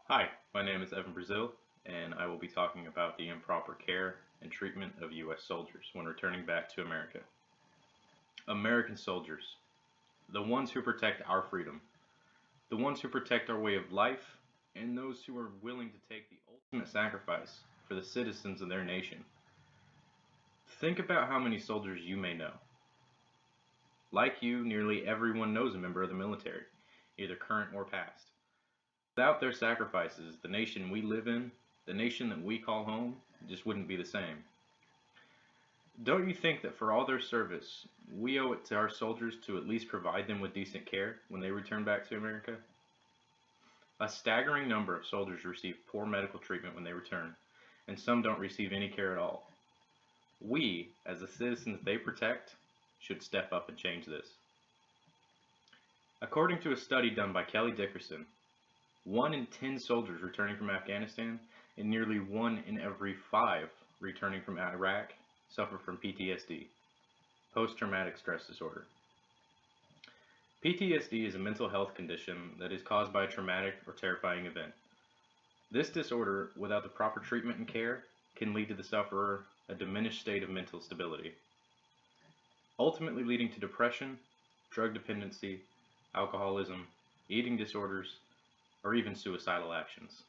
Hi, my name is Evan Brazil, and I will be talking about the improper care and treatment of U.S. soldiers when returning back to America. American soldiers, the ones who protect our freedom, the ones who protect our way of life, and those who are willing to take the ultimate sacrifice for the citizens of their nation. Think about how many soldiers you may know. Like you, nearly everyone knows a member of the military, either current or past. Without their sacrifices, the nation we live in, the nation that we call home, just wouldn't be the same. Don't you think that for all their service, we owe it to our soldiers to at least provide them with decent care when they return back to America? A staggering number of soldiers receive poor medical treatment when they return, and some don't receive any care at all. We, as the citizens they protect, should step up and change this. According to a study done by Kelly Dickerson, 1 in 10 soldiers returning from Afghanistan and nearly 1 in every 5 returning from Iraq suffer from PTSD, post-traumatic stress disorder. PTSD is a mental health condition that is caused by a traumatic or terrifying event. This disorder, without the proper treatment and care, can lead to the sufferer a diminished state of mental stability, ultimately leading to depression, drug dependency, alcoholism, eating disorders, or even suicidal actions.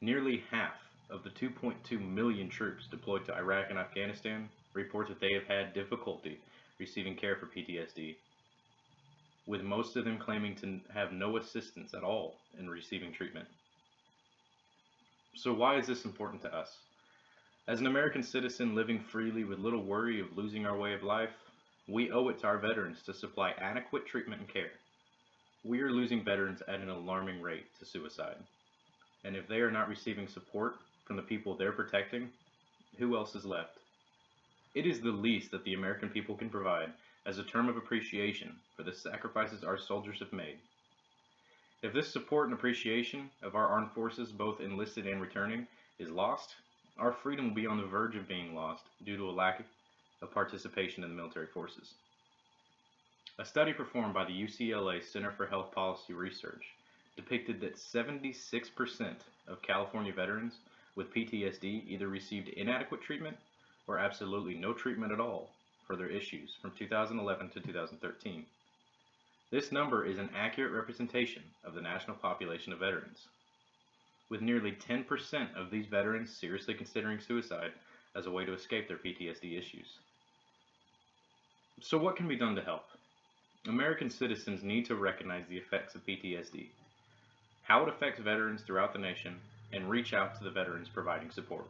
Nearly half of the 2.2 million troops deployed to Iraq and Afghanistan report that they have had difficulty receiving care for PTSD, with most of them claiming to have no assistance at all in receiving treatment. So why is this important to us? As an American citizen living freely with little worry of losing our way of life, we owe it to our veterans to supply adequate treatment and care. We are losing veterans at an alarming rate to suicide. And if they are not receiving support from the people they're protecting, who else is left? It is the least that the American people can provide as a term of appreciation for the sacrifices our soldiers have made. If this support and appreciation of our armed forces, both enlisted and returning, is lost, our freedom will be on the verge of being lost due to a lack of participation in the military forces. A study performed by the UCLA Center for Health Policy Research depicted that 76% of California veterans with PTSD either received inadequate treatment or absolutely no treatment at all for their issues from 2011 to 2013. This number is an accurate representation of the national population of veterans, with nearly 10% of these veterans seriously considering suicide as a way to escape their PTSD issues. So what can be done to help? American citizens need to recognize the effects of PTSD, how it affects veterans throughout the nation, and reach out to the veterans providing support.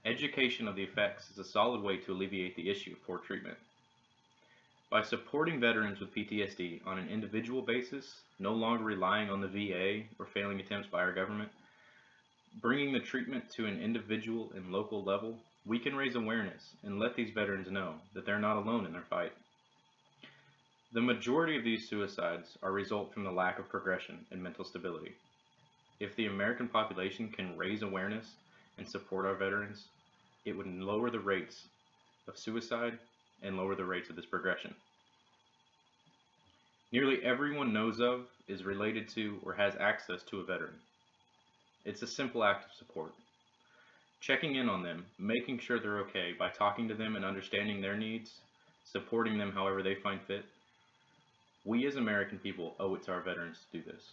Education of the effects is a solid way to alleviate the issue of poor treatment. By supporting veterans with PTSD on an individual basis, no longer relying on the VA or failing attempts by our government, bringing the treatment to an individual and local level, we can raise awareness and let these veterans know that they're not alone in their fight. The majority of these suicides are a result from the lack of progression and mental stability. If the American population can raise awareness and support our veterans, it would lower the rates of suicide and lower the rates of this progression. Nearly everyone knows of, is related to, or has access to a veteran. It's a simple act of support. Checking in on them, making sure they're okay by talking to them and understanding their needs, supporting them however they find fit. We as American people owe it to our veterans to do this.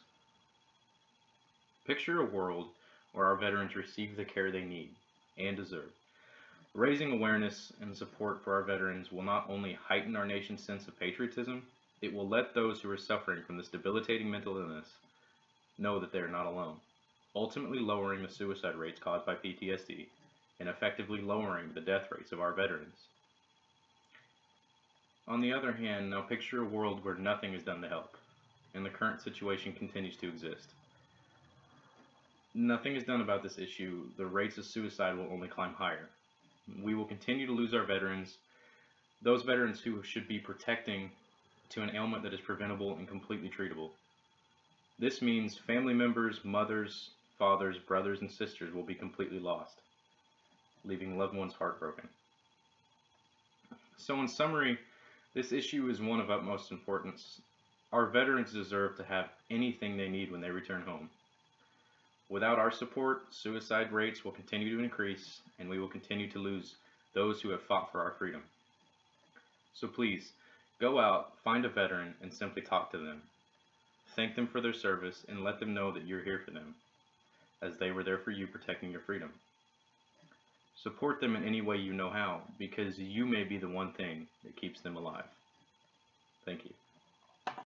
Picture a world where our veterans receive the care they need and deserve. Raising awareness and support for our veterans will not only heighten our nation's sense of patriotism, it will let those who are suffering from this debilitating mental illness know that they are not alone, ultimately lowering the suicide rates caused by PTSD and effectively lowering the death rates of our veterans. On the other hand, now picture a world where nothing is done to help, and the current situation continues to exist. Nothing is done about this issue, the rates of suicide will only climb higher. We will continue to lose our veterans, those veterans who should be protecting to an ailment that is preventable and completely treatable. This means family members, mothers, fathers, brothers, and sisters will be completely lost, leaving loved ones heartbroken. So in summary, this issue is one of utmost importance Our veterans deserve to have anything they need when they return home. Without our support, suicide rates will continue to increase, and we will continue to lose those who have fought for our freedom. So please, go out, find a veteran, and simply talk to them. Thank them for their service, and let them know that you're here for them, as they were there for you protecting your freedom. Support them in any way you know how, because you may be the one thing that keeps them alive. Thank you.